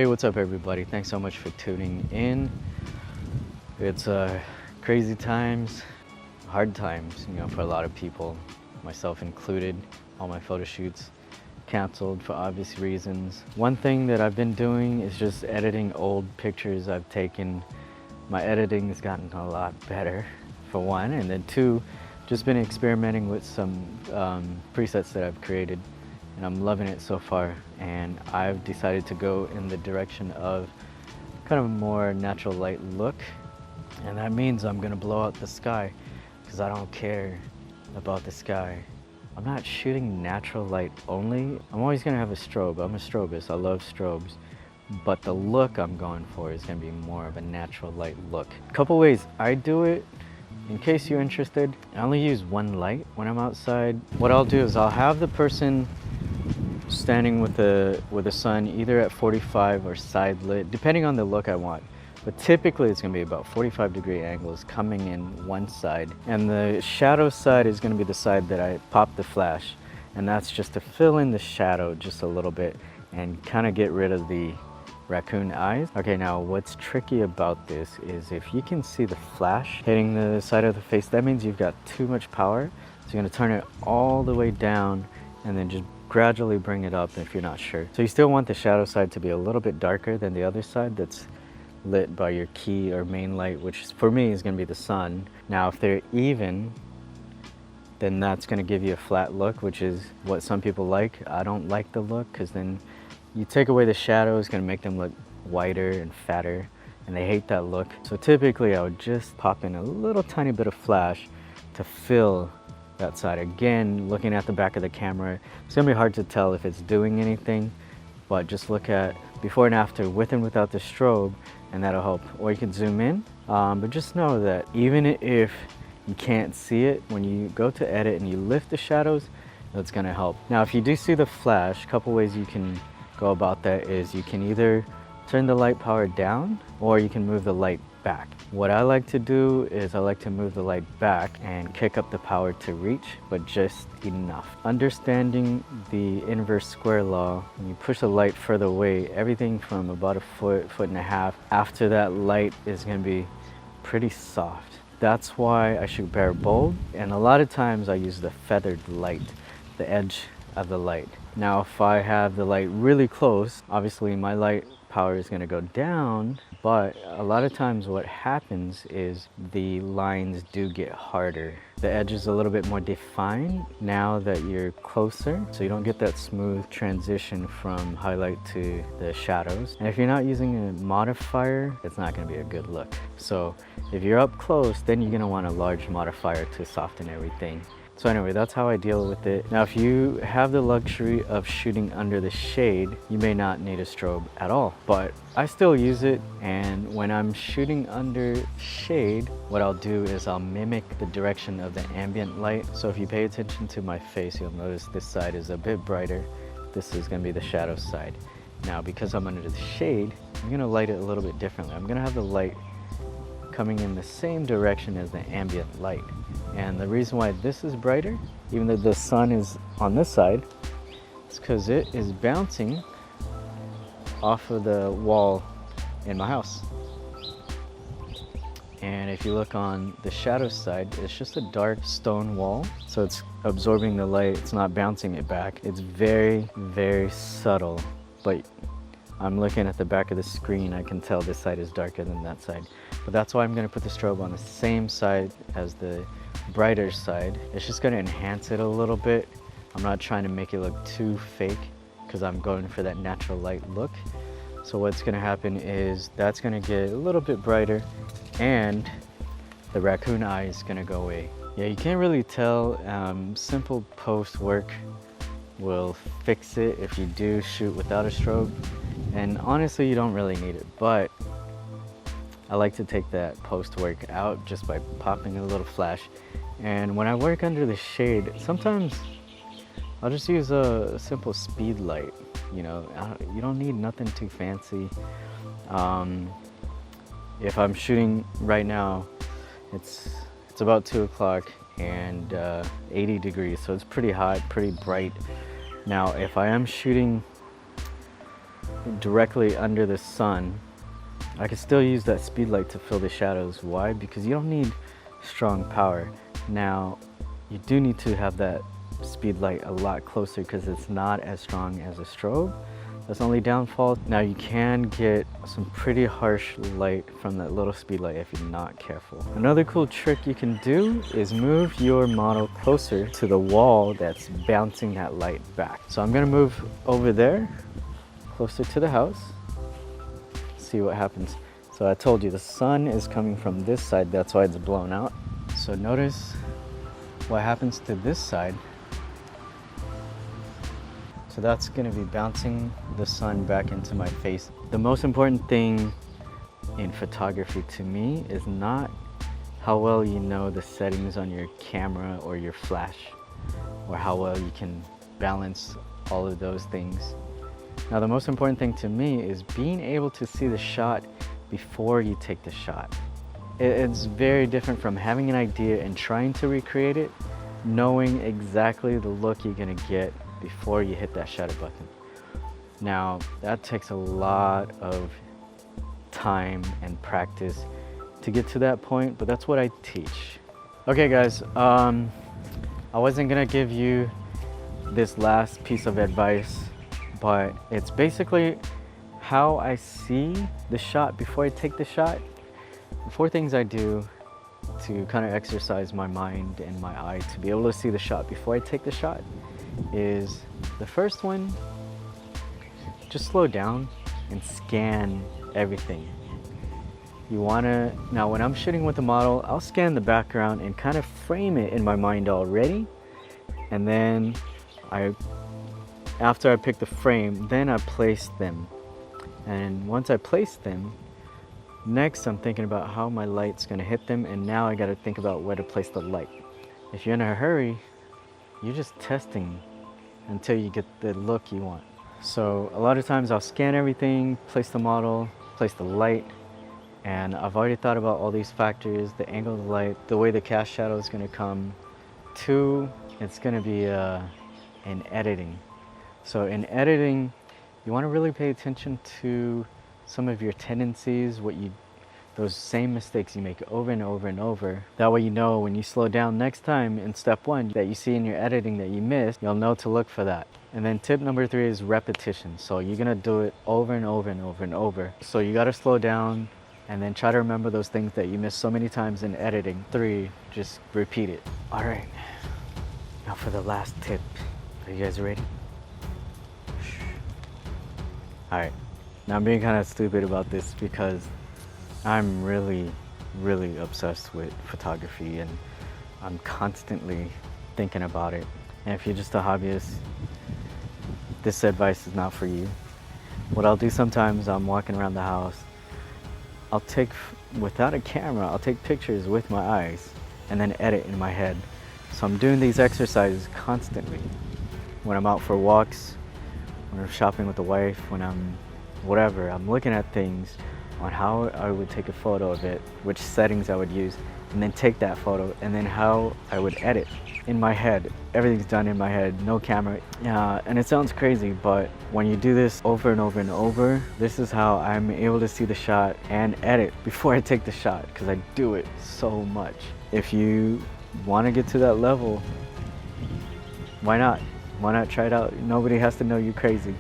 Hey, what's up everybody? Thanks so much for tuning in. It's crazy times, hard times, for a lot of people, myself included. All my photo shoots canceled for obvious reasons. One thing that I've been doing is just editing old pictures I've taken. My editing has gotten a lot better, for one, and then two, just been experimenting with some presets that I've created, and I'm loving it so far. And I've decided to go in the direction of kind of a more natural light look, and that means I'm gonna blow out the sky because I don't care about the sky. I'm not shooting natural light only. I'm always gonna have a strobe. I'm a strobist. I love strobes. But the look I'm going for is gonna be more of a natural light look. A couple ways I do it, in case you're interested. I only use one light when I'm outside. What I'll do is I'll have the person standing with the sun either at 45 or side lit, depending on the look I want. But typically it's gonna be about 45-degree angles coming in one side. And the shadow side is gonna be the side that I pop the flash. And that's just to fill in the shadow just a little bit and kind of get rid of the raccoon eyes. Okay, now what's tricky about this is if you can see the flash hitting the side of the face, that means you've got too much power. So you're gonna turn it all the way down and then just gradually bring it up if you're not sure. So you still want the shadow side to be a little bit darker than the other side that's lit by your key or main light, which for me is gonna be the sun. Now if they're even, then that's gonna give you a flat look, which is what some people like. I don't like the look because then you take away the shadow, it's gonna make them look whiter and fatter, and they hate that look. So typically I would just pop in a little tiny bit of flash to fill that side. Again, looking at the back of the camera, it's gonna be hard to tell if it's doing anything, but just look at before and after with and without the strobe, and that'll help. Or you can zoom in, but just know that even if you can't see it, when you go to edit and you lift the shadows, that's gonna help. Now, if you do see the flash, a couple ways you can go about that is you can either turn the light power down or you can move the light back. What I like to do is I like to move the light back and kick up the power to reach, but just enough. Understanding the inverse square law, when you push the light further away, everything from about a foot, foot and a half, after that light is gonna be pretty soft. That's why I shoot bare bulb, and a lot of times I use the feathered light, the edge of the light. Now if I have the light really close, obviously my light power is going to go down, but a lot of times what happens is the lines do get harder. The edge is a little bit more defined now that you're closer, so you don't get that smooth transition from highlight to the shadows. And if you're not using a modifier, it's not going to be a good look. So if you're up close, then you're going to want a large modifier to soften everything. So anyway, that's how I deal with it. Now, if you have the luxury of shooting under the shade, you may not need a strobe at all, but I still use it. And when I'm shooting under shade, what I'll do is I'll mimic the direction of the ambient light. So if you pay attention to my face, you'll notice this side is a bit brighter. This is gonna be the shadow side. Now, because I'm under the shade, I'm gonna light it a little bit differently. I'm gonna have the light coming in the same direction as the ambient light. And the reason why this is brighter, even though the sun is on this side, is because it is bouncing off of the wall in my house. And if you look on the shadow side, it's just a dark stone wall. So it's absorbing the light, it's not bouncing it back. It's very, very subtle, but I'm looking at the back of the screen, I can tell this side is darker than that side. But that's why I'm gonna put the strobe on the same side as the brighter side. It's just gonna enhance it a little bit. I'm not trying to make it look too fake because I'm going for that natural light look. So what's gonna happen is that's gonna get a little bit brighter and the raccoon eye is gonna go away. Yeah, you can't really tell. Simple post work will fix it if you do shoot without a strobe. And honestly, you don't really need it, but I like to take that post work out just by popping a little flash. And when I work under the shade, sometimes I'll just use a simple speed light. You don't need nothing too fancy. If I'm shooting right now, it's about 2 o'clock and 80 degrees, so it's pretty hot, pretty bright. Now, if I am shooting directly under the sun, I can still use that speed light to fill the shadows. Why? Because you don't need strong power. Now, you do need to have that speed light a lot closer because it's not as strong as a strobe. That's the only downfall. Now you can get some pretty harsh light from that little speed light if you're not careful. Another cool trick you can do is move your model closer to the wall that's bouncing that light back. So I'm gonna move over there, closer to the house, see what happens. So I told you the sun is coming from this side, that's why it's blown out. So notice what happens to this side. So that's gonna be bouncing the sun back into my face. The most important thing in photography to me is not how well you know the settings on your camera or your flash, or how well you can balance all of those things. Now the most important thing to me is being able to see the shot before you take the shot. It's very different from having an idea and trying to recreate it, knowing exactly the look you're gonna get before you hit that shutter button. Now, that takes a lot of time and practice to get to that point, but that's what I teach. Okay guys, I wasn't gonna give you this last piece of advice, but it's basically how I see the shot before I take the shot. The 4 things I do to kind of exercise my mind and my eye to be able to see the shot before I take the shot is, the first one, just slow down and scan everything. You wanna, now when I'm shooting with the model, I'll scan the background and kind of frame it in my mind already. And then after I pick the frame, then I place them. And once I place them, next I'm thinking about how my light's gonna hit them, and now I gotta think about where to place the light. If you're in a hurry, you're just testing until you get the look you want. So a lot of times I'll scan everything, place the model, place the light, and I've already thought about all these factors, the angle of the light, the way the cast shadow is gonna come. 2, it's gonna be in editing. So in editing, you wanna really pay attention to some of your tendencies, those same mistakes you make over and over and over. That way you know when you slow down next time in step 1 that you see in your editing that you missed, you'll know to look for that. And then tip number 3 is repetition. So you're gonna do it over and over and over and over. So you gotta slow down and then try to remember those things that you missed so many times in editing. 3, just repeat it. All right, now for the last tip. Are you guys ready? All right, now I'm being kind of stupid about this because I'm really obsessed with photography and I'm constantly thinking about it. And if you're just a hobbyist, this advice is not for you. What I'll do sometimes, I'm walking around the house, without a camera, I'll take pictures with my eyes and then edit in my head. So I'm doing these exercises constantly. When I'm out for walks, when I'm shopping with the wife, when I'm whatever, I'm looking at things on how I would take a photo of it, which settings I would use, and then take that photo, and then how I would edit in my head. Everything's done in my head, no camera. And it sounds crazy, but when you do this over and over and over, this is how I'm able to see the shot and edit before I take the shot, because I do it so much. If you want to get to that level, why not? Why not try it out? Nobody has to know you're crazy.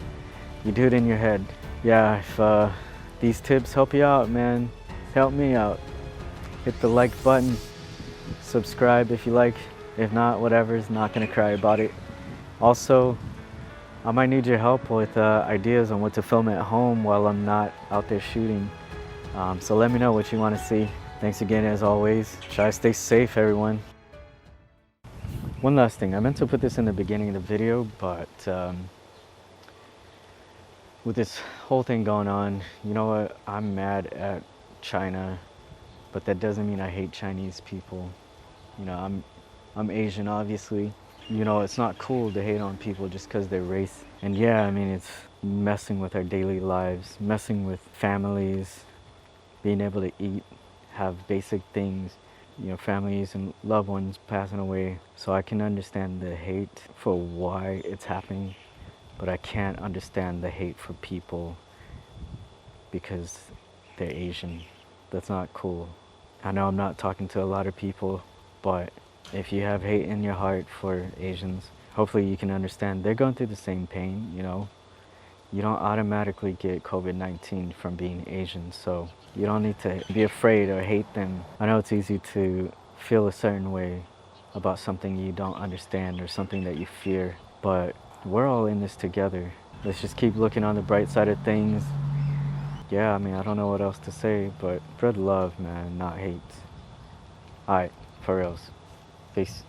You do it in your head. Yeah, if these tips help you out, man, help me out. Hit the like button, subscribe if you like. If not, whatever, not gonna cry about it. Also, I might need your help with ideas on what to film at home while I'm not out there shooting. So let me know what you want to see. Thanks again as always. Try to stay safe, everyone. One last thing, I meant to put this in the beginning of the video, but with this whole thing going on, you know what, I'm mad at China, but that doesn't mean I hate Chinese people. You know, I'm Asian, obviously. You know, it's not cool to hate on people just because they're race. And yeah, I mean, it's messing with our daily lives, messing with families, being able to eat, have basic things, you know, families and loved ones passing away. So I can understand the hate for why it's happening, but I can't understand the hate for people because they're Asian. That's not cool. I know I'm not talking to a lot of people, but if you have hate in your heart for Asians, hopefully you can understand they're going through the same pain, you know? You don't automatically get COVID-19 from being Asian, so you don't need to be afraid or hate them. I know it's easy to feel a certain way about something you don't understand or something that you fear, but we're all in this together. Let's just keep looking on the bright side of things. Yeah, I mean, I don't know what else to say, but spread love, man, not hate. Alright, for reals. Peace.